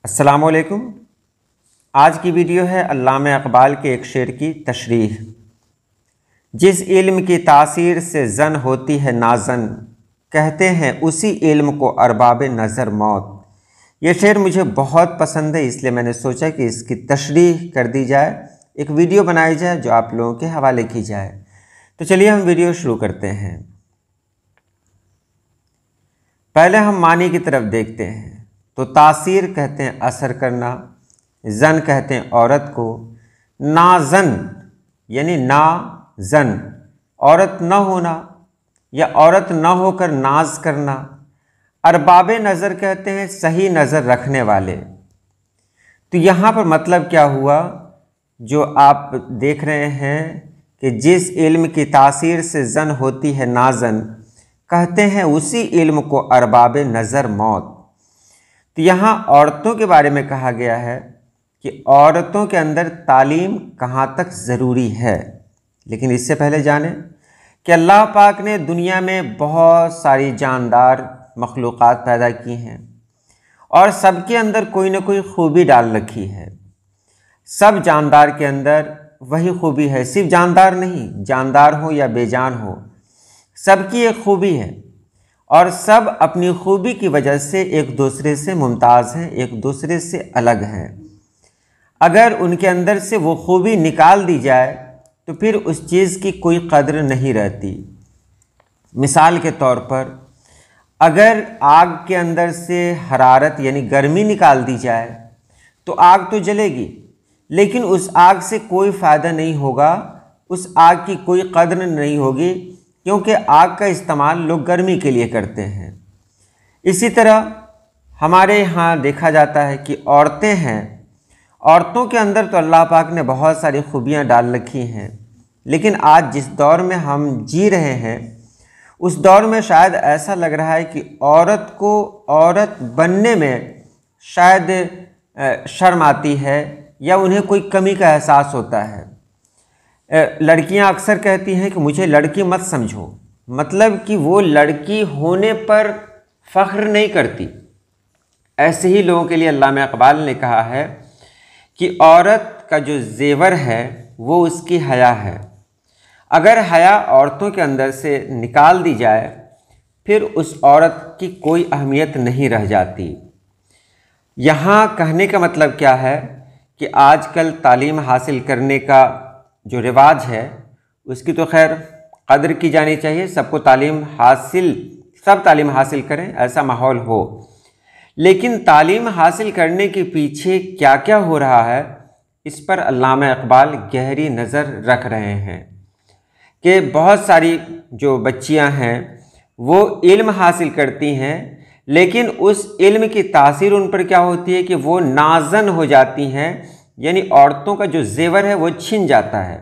السلام علیکم۔ آج کی ویڈیو ہے علامہ اقبال کے ایک شعر کی تشریح۔ جس علم کی تاثیر سے زن ہوتی ہے نازن، کہتے ہیں اسی علم کو ارباب نظر موت۔ یہ شعر مجھے بہت پسند ہے، اس لیے میں نے سوچا کہ اس کی تشریح کر دی جائے، ایک ویڈیو بنائی جائے جو آپ لوگوں کے حوالے کی جائے۔ تو چلیے ہم ویڈیو شروع کرتے ہیں۔ پہلے ہم معنی کی طرف دیکھتے ہیں۔ تو تاثیر کہتے ہیں اثر کرنا، زن کہتے ہیں عورت کو، نازن یعنی زن عورت نہ ہونا یا عورت نہ ہو کر ناز کرنا، ارباب نظر کہتے ہیں صحیح نظر رکھنے والے۔ تو یہاں پر مطلب کیا ہوا جو آپ دیکھ رہے ہیں کہ جس علم کی تاثیر سے زن ہوتی ہے نازن، کہتے ہیں اسی علم کو ارباب نظر موت۔ تو یہاں عورتوں کے بارے میں کہا گیا ہے کہ عورتوں کے اندر تعلیم کہاں تک ضروری ہے، لیکن اس سے پہلے جانیں کہ اللہ پاک نے دنیا میں بہت ساری جاندار مخلوقات پیدا کی ہیں اور سب کے اندر کوئی نہ کوئی خوبی ڈال رکھی ہے۔ سب جاندار کے اندر وہی خوبی ہے، صرف جاندار نہیں، جاندار ہو یا بے جان ہو، سب کی ایک خوبی ہے اور سب اپنی خوبی کی وجہ سے ایک دوسرے سے ممتاز ہیں، ایک دوسرے سے الگ ہیں۔ اگر ان کے اندر سے وہ خوبی نکال دی جائے تو پھر اس چیز کی کوئی قدر نہیں رہتی۔ مثال کے طور پر اگر آگ کے اندر سے حرارت یعنی گرمی نکال دی جائے تو آگ تو جلے گی، لیکن اس آگ سے کوئی فائدہ نہیں ہوگا، اس آگ کی کوئی قدر نہیں ہوگی، کیونکہ آگ کا استعمال لوگ گرمی کے لیے کرتے ہیں۔ اسی طرح ہمارے ہاں دیکھا جاتا ہے کہ عورتیں ہیں، عورتوں کے اندر تو اللہ پاک نے بہت ساری خوبیاں ڈال رکھی ہیں، لیکن آج جس دور میں ہم جی رہے ہیں اس دور میں شاید ایسا لگ رہا ہے کہ عورت کو عورت بننے میں شاید شرم آتی ہے یا انہیں کوئی کمی کا احساس ہوتا ہے۔ لڑکیاں اکثر کہتی ہیں کہ مجھے لڑکی مت سمجھو، مطلب کہ وہ لڑکی ہونے پر فخر نہیں کرتی۔ ایسے ہی لوگوں کے لیے علامہ اقبال نے کہا ہے کہ عورت کا جو زیور ہے وہ اس کی حیا ہے۔ اگر حیا عورتوں کے اندر سے نکال دی جائے پھر اس عورت کی کوئی اہمیت نہیں رہ جاتی۔ یہاں کہنے کا مطلب کیا ہے کہ آج کل تعلیم حاصل کرنے کا جو رواج ہے اس کی تو خیر قدر کی جانی چاہیے، سب کو سب تعلیم حاصل کریں، ایسا ماحول ہو، لیکن تعلیم حاصل کرنے کے پیچھے کیا کیا ہو رہا ہے اس پر علامہ اقبال گہری نظر رکھ رہے ہیں کہ بہت ساری جو بچیاں ہیں وہ علم حاصل کرتی ہیں، لیکن اس علم کی تاثیر ان پر کیا ہوتی ہے کہ وہ نازن ہو جاتی ہیں، یعنی عورتوں کا جو زیور ہے وہ چھن جاتا ہے۔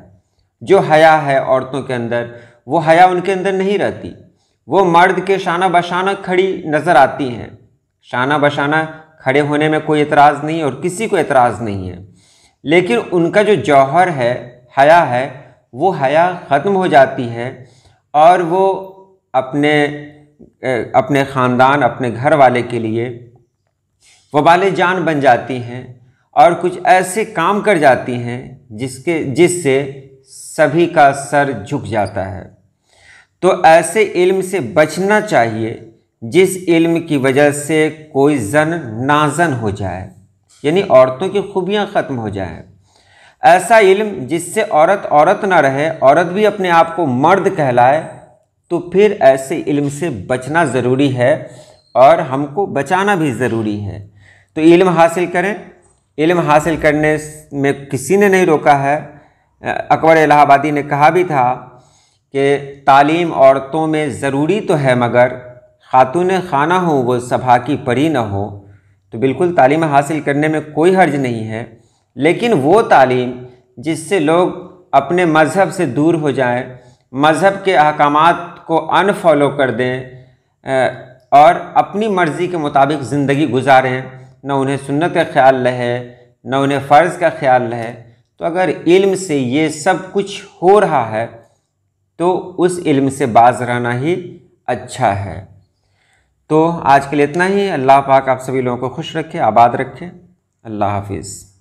جو حیا ہے عورتوں کے اندر وہ حیا ان کے اندر نہیں رہتی، وہ مرد کے شانہ بشانہ کھڑی نظر آتی ہیں۔ شانہ بشانہ کھڑے ہونے میں کوئی اعتراض نہیں اور کسی کو اعتراض نہیں ہے، لیکن ان کا جو جوہر ہے، حیا ہے، وہ حیا ختم ہو جاتی ہے اور وہ اپنے خاندان، اپنے گھر والے کے لیے وبال جان بن جاتی ہیں اور کچھ ایسے کام کر جاتی ہیں جس سے سبھی کا سر جھک جاتا ہے۔ تو ایسے علم سے بچنا چاہیے جس علم کی وجہ سے کوئی زن نازن ہو جائے، یعنی عورتوں کی خوبیاں ختم ہو جائیں۔ ایسا علم جس سے عورت نہ رہے، عورت بھی اپنے آپ کو مرد کہلائے، تو پھر ایسے علم سے بچنا ضروری ہے اور ہم کو بچانا بھی ضروری ہے۔ تو علم حاصل کریں، علم حاصل کرنے میں کسی نے نہیں روکا ہے۔ اکبر الہ آبادی نے کہا بھی تھا کہ تعلیم عورتوں میں ضروری تو ہے مگر خاتون خانہ ہو وہ صبا کی پری نہ ہو۔ تو بالکل تعلیم حاصل کرنے میں کوئی حرج نہیں ہے، لیکن وہ تعلیم جس سے لوگ اپنے مذہب سے دور ہو جائیں، مذہب کے احکامات کو انفالو کر دیں اور اپنی مرضی کے مطابق زندگی گزاریں، نہ انہیں سنت کا خیال رہے نہ انہیں فرض کا خیال رہے، تو اگر علم سے یہ سب کچھ ہو رہا ہے تو اس علم سے باز رہنا ہی اچھا ہے۔ تو آج کے لیے اتنا ہی۔ اللہ پاک آپ سبھی لوگوں کو خوش رکھے، آباد رکھے۔ اللہ حافظ.